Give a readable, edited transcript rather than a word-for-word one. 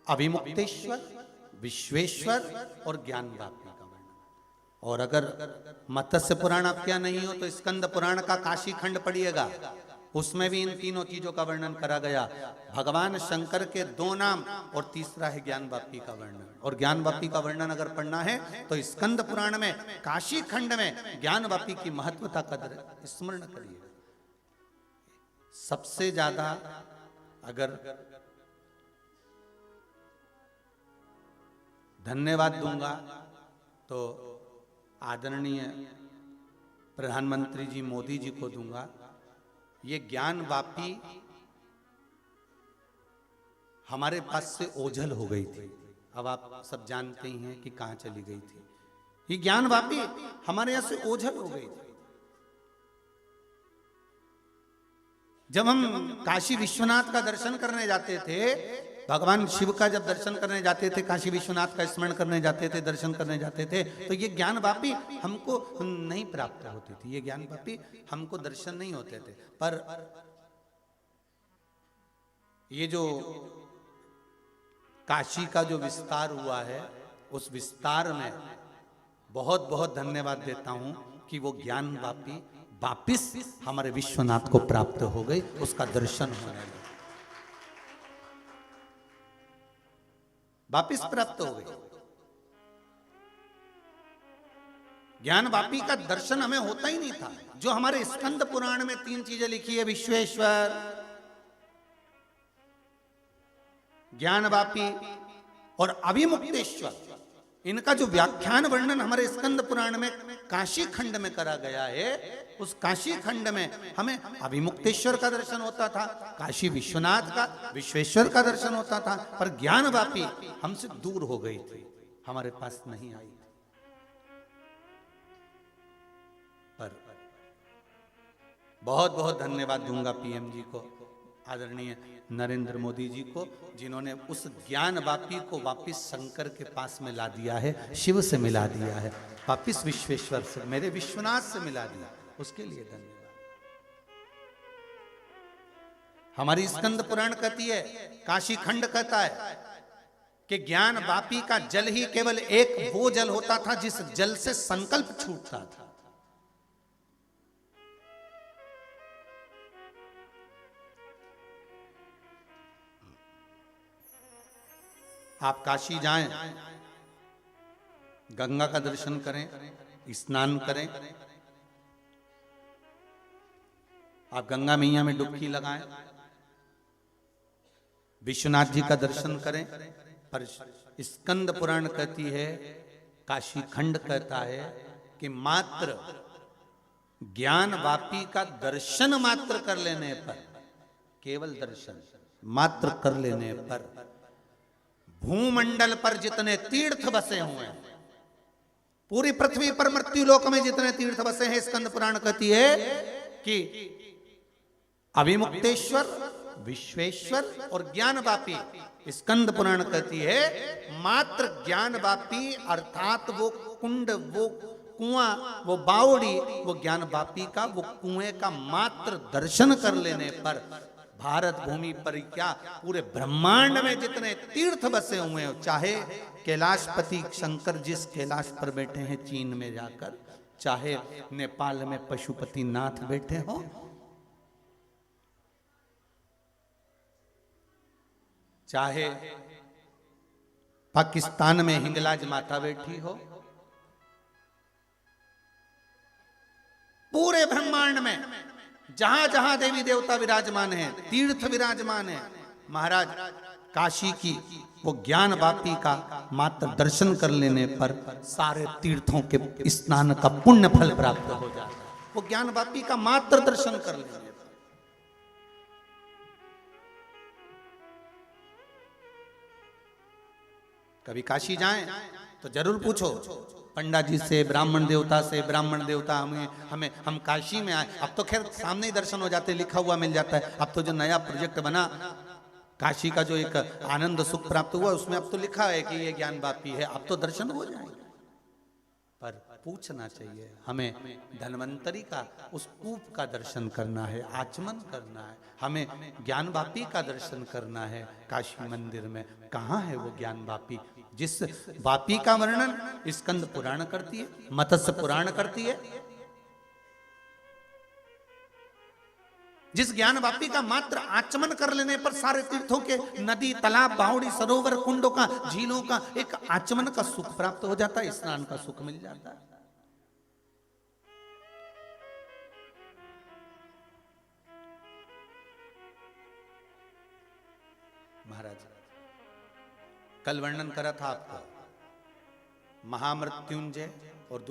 अभिमुक्तेश्वर, विश्वेश्वर और ज्ञान वापी का वर्णन। और अगर मत्स्य पुराण आप क्या नहीं हो तो स्कंद पुराण का काशी खंड पढ़िएगा, उसमें भी इन तीनों चीजों का वर्णन करा गया। भगवान शंकर के 2 नाम और तीसरा है ज्ञान वापी का वर्णन। और ज्ञान वापी का वर्णन अगर पढ़ना है तो स्कंद पुराण में काशी खंड में ज्ञान वापी की महत्वता का स्मरण करिए। सबसे ज्यादा अगर धन्यवाद दूंगा तो आदरणीय प्रधानमंत्री जी मोदी जी को दूंगा। ये ज्ञान वापी हमारे पास से ओझल हो गई थी। अब आप सब जानते ही हैं कि कहां चली गई थी। ये ज्ञान वापी हमारे यहां से ओझल हो गई थी। जब हम काशी विश्वनाथ का दर्शन करने जाते थे, भगवान शिव का जब दर्शन करने जाते थे, काशी विश्वनाथ का स्मरण करने जाते थे, दर्शन करने जाते थे, तो ये ज्ञान वापी हमको नहीं प्राप्त होती थी। ये ज्ञान वापी हमको दर्शन नहीं होते थे। पर ये जो काशी का जो विस्तार हुआ है, उस विस्तार में बहुत बहुत धन्यवाद देता हूं कि वो ज्ञान वापी वापिस हमारे विश्वनाथ को प्राप्त हो गई, उसका दर्शन होने लगा, वापिस प्राप्त हो गई। ज्ञान वापी का दर्शन हमें होता ही नहीं था। जो हमारे स्कंद पुराण में 3 चीजें लिखी है, विश्वेश्वर, ज्ञान वापी और अभिमुक्तेश्वर, इनका जो व्याख्यान वर्णन हमारे स्कंद पुराण में काशी खंड में करा गया है, उस काशी खंड में हमें अभिमुक्तेश्वर का दर्शन होता था, काशी विश्वनाथ का, विश्वेश्वर का दर्शन होता था। पर ज्ञान वापी हमसे दूर हो गई थी, हमारे पास नहीं आई थी। पर बहुत बहुत धन्यवाद दूंगा पीएम जी को, आदरणीय नरेंद्र मोदी जी को, जिन्होंने उस ज्ञान वापी को वापिस शंकर के पास में ला दिया है, शिव से मिला दिया है, वापिस विश्वेश्वर से, मेरे विश्वनाथ से मिला दिया। उसके लिए धन्यवाद। हमारी स्कंद पुराण कहती है, काशी खंड कहता है कि ज्ञान वापी का जल ही केवल एक वो जल होता था जिस जल से संकल्प छूटता था। आप काशी जाएं, गंगा का दर्शन करें, स्नान करें, आप गंगा मैया में डुबकी लगाएं, विश्वनाथ जी का दर्शन करें। पर स्कंद पुराण कहती है, काशी खंड कहता है कि मात्र ज्ञान वापी का दर्शन मात्र कर लेने पर, केवल दर्शन मात्र कर लेने पर, भूमंडल पर जितने तीर्थ बसे हुए हैं, पूरी पृथ्वी पर मृत्युलोक में जितने तीर्थ बसे हैं, स्कंद पुराण कहती है कि अभिमुक्तेश्वर, विश्वेश्वर और ज्ञान वापी, स्कंद पुराण कहती है मात्र ज्ञान वापी अर्थात वो कुंड, वो कुआं, वो बावड़ी, वो ज्ञान वापी का वो कुएं का मात्र दर्शन कर लेने पर भारत भूमि पर क्या पूरे ब्रह्मांड में जितने तीर्थ बसे हुए हैं, चाहे कैलाशपति शंकर जिस कैलाश पर बैठे हैं चीन में जाकर, चाहे नेपाल में पशुपति नाथ बैठे हो, चाहे पाकिस्तान में हिंगलाज माता बैठी हो, पूरे ब्रह्मांड में जहां जहां देवी देवता विराजमान हैं, तीर्थ विराजमान हैं, महाराज काशी की वो ज्ञान वापी का मात्र दर्शन कर लेने पर सारे तीर्थों के स्नान का पुण्य फल प्राप्त हो जाता है। वो ज्ञान वापी का मात्र दर्शन कर लेने पर। कभी काशी जाएं तो जरूर पूछो पंडा जी से, ब्राह्मण देवता से, ब्राह्मण देवता हम काशी में आए। अब तो खैर सामने ही दर्शन हो जाते, लिखा हुआ मिल जाता है। अब तो जो नया प्रोजेक्ट बना काशी का, जो एक आनंद सुख प्राप्त हुआ, उसमें अब तो लिखा है कि ये ज्ञान वापी है, अब तो दर्शन हो जाएंगे। पर पूछना चाहिए। हमें धन्वंतरी का उस कूप का दर्शन करना है, आचमन करना है, हमें ज्ञान वापी का दर्शन करना है काशी मंदिर में। कहाँ है वो ज्ञान वापी? जिस वापी का वर्णन स्कंद पुराण करती है, मत्स्य पुराण करती है, जिस ज्ञान वापी का मात्र आचमन कर लेने पर सारे तीर्थों के नदी, तालाब, बावड़ी, सरोवर, कुंडों का, झीलों का एक आचमन का सुख प्राप्त हो जाता है, स्नान का सुख मिल जाता है। महाराज कल वर्णन करा था आपका महामृत्युंजय और